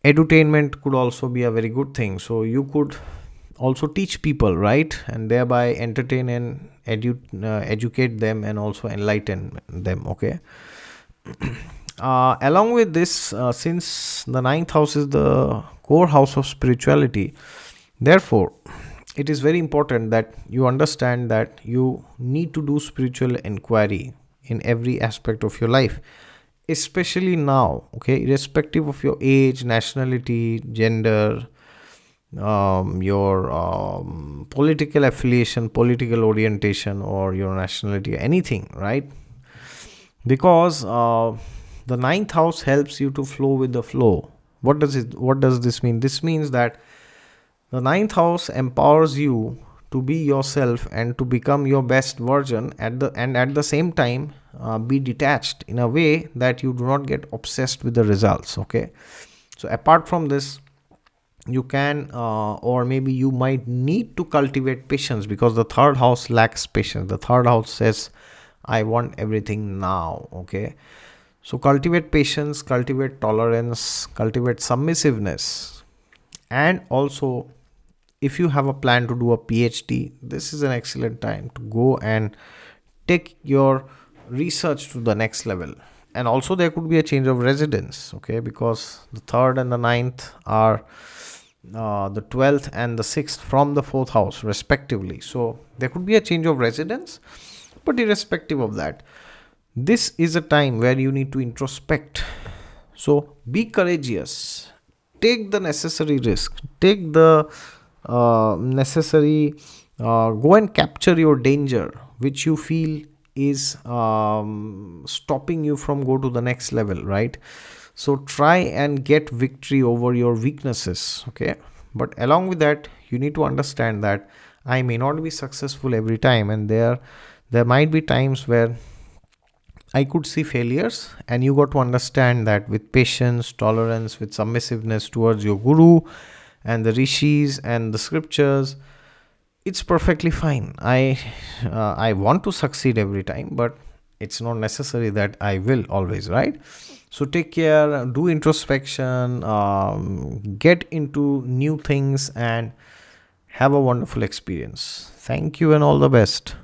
edutainment could also be a very good thing. So you could also teach people, right, and thereby entertain and educate them and also enlighten them. Okay. Along with this, since the ninth house is the core house of spirituality, therefore it is very important that you understand that you need to do spiritual inquiry in every aspect of your life, especially now. Okay, irrespective of your age, nationality, gender, your political affiliation, political orientation, or your nationality, anything, right? Because the ninth house helps you to flow with the flow. What does this mean? This means that the ninth house empowers you to be yourself and to become your best version at the same time be detached in a way that you do not get obsessed with the results. Okay, so apart from this, you can or maybe you might need to cultivate patience, because the third house lacks patience. The third house says, I want everything now. Okay, so cultivate patience, cultivate tolerance, cultivate submissiveness. And also, if you have a plan to do a PhD, this is an excellent time to go and take your research to the next level. And also there could be a change of residence, okay, because the third and the ninth are the 12th and the 6th from the 4th house respectively. So there could be a change of residence. But irrespective of that, this is a time where you need to introspect. So be courageous, take the necessary risk, take the necessary go and capture your danger which you feel is stopping you from go to the next level, right? So try and get victory over your weaknesses. Okay, but along with that, you need to understand that I may not be successful every time, and there might be times where I could see failures, and you got to understand that with patience, tolerance, with submissiveness towards your guru and the rishis and the scriptures, it's perfectly fine. I want to succeed every time, but it's not necessary that I will always, right? So take care, do introspection, get into new things, and have a wonderful experience. Thank you and all the best.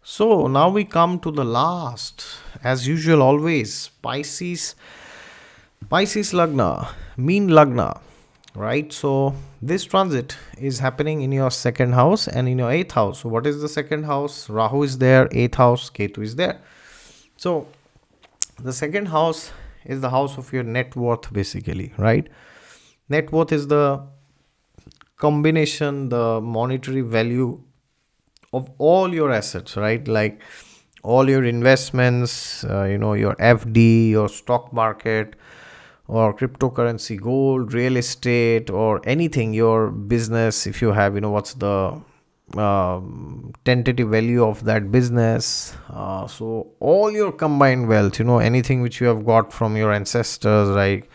So now we come to the last, as usual, always Pisces Lagna, mean Lagna, right? So this transit is happening in your second house and in your eighth house. So what is the second house? Rahu is there, eighth house, Ketu is there. So the second house is the house of your net worth, basically, right? Net worth is the combination, the monetary value of all your assets, right? Like all your investments, your FD, your stock market, or cryptocurrency, gold, real estate, or anything, your business. If you have, what's the tentative value of that business. So all your combined wealth, anything which you have got from your ancestors, right?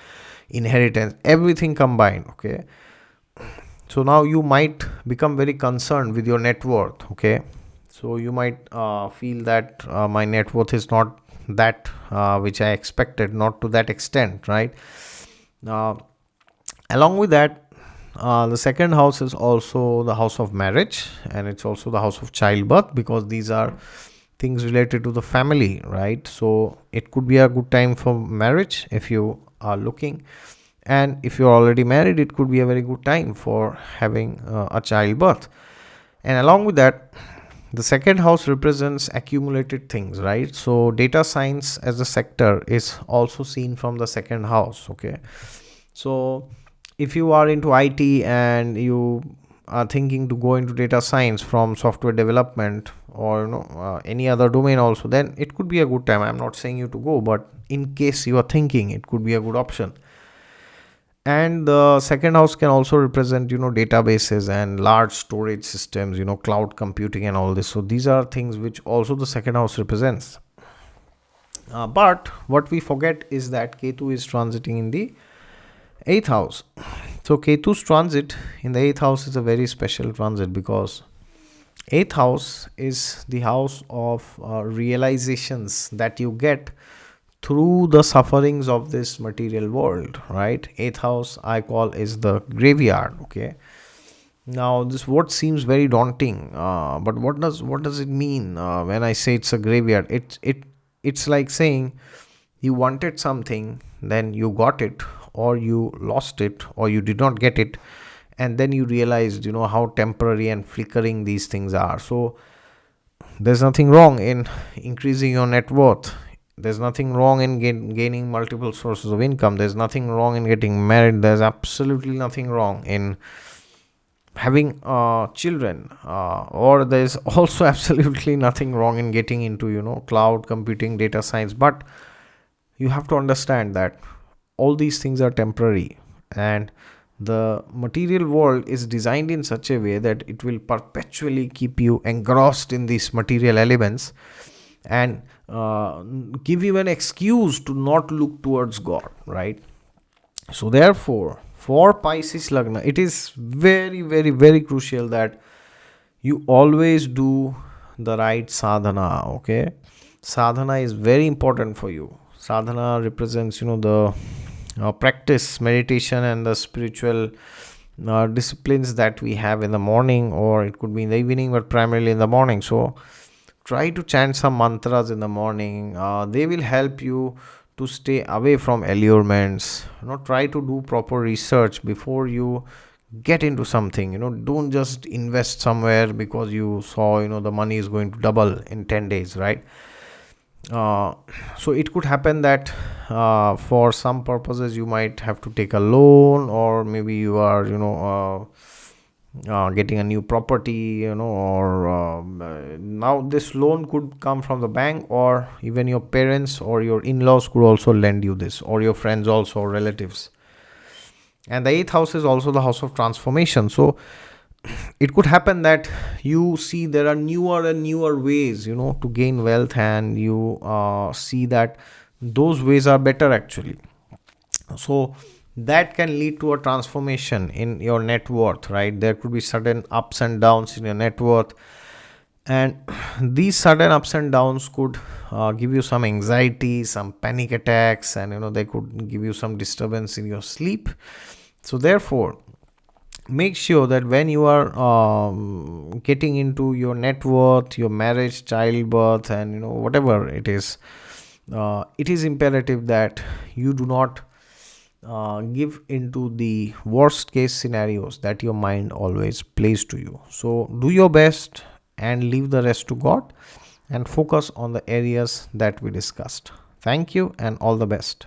Inheritance, everything combined, okay? So now you might become very concerned with your net worth, okay? So you might feel that my net worth is not that which I expected, not to that extent, right? Along with that, the second house is also the house of marriage, and it's also the house of childbirth, because these are things related to the family, right? So it could be a good time for marriage if you are looking, and if you're already married, it could be a very good time for having a childbirth. And along with that, the second house represents accumulated things, right? So data science as a sector is also seen from the second house, okay? So if you are into IT and you are thinking to go into data science from software development, or any other domain also, then it could be a good time. I'm not saying you to go, but in case you are thinking, it could be a good option. And the second house can also represent databases and large storage systems, cloud computing and all this. So these are things which also the second house represents. But what we forget is that Ketu is transiting in the eighth house. So Ketu's transit in the eighth house is a very special transit, because eighth house is the house of realizations that you get through the sufferings of this material world, right? Eighth house I call is the graveyard, okay? Now this word seems very daunting, but what does it mean when I say it's a graveyard? It's like saying you wanted something, then you got it, or you lost it, or you did not get it, and then you realized how temporary and flickering these things are. So there's nothing wrong in increasing your net worth. There's nothing wrong in gaining multiple sources of income. There's nothing wrong in getting married. There's absolutely nothing wrong in having children, or there's also absolutely nothing wrong in getting into cloud computing, data science. But you have to understand that all these things are temporary, and the material world is designed in such a way that it will perpetually keep you engrossed in these material elements, and give you an excuse to not look towards God, right? So therefore, for Pisces Lagna, it is very, very, very crucial that you always do the right sadhana, okay? Sadhana is very important for you. Sadhana represents, the practice, meditation, and the spiritual disciplines that we have in the morning, or it could be in the evening, but primarily in the morning. So try to chant some mantras in the morning. They will help you to stay away from allurements. Try to do proper research before you get into something. Don't just invest somewhere because you saw the money is going to double in 10 days, right? So it could happen that for some purposes you might have to take a loan, or maybe you are getting a new property, or now this loan could come from the bank, or even your parents or your in-laws could also lend you this, or your friends also, or relatives. And the eighth house is also the house of transformation. So it could happen that you see there are newer and newer ways to gain wealth, and you see that those ways are better actually. So that can lead to a transformation in your net worth, right? There could be sudden ups and downs in your net worth, And these sudden ups and downs could give you some anxiety, some panic attacks, and they could give you some disturbance in your sleep. So therefore, make sure that when you are getting into your net worth, your marriage, childbirth, and whatever it is imperative that you do not give into the worst case scenarios that your mind always plays to you. So do your best and leave the rest to God, and focus on the areas that we discussed. Thank you and all the best.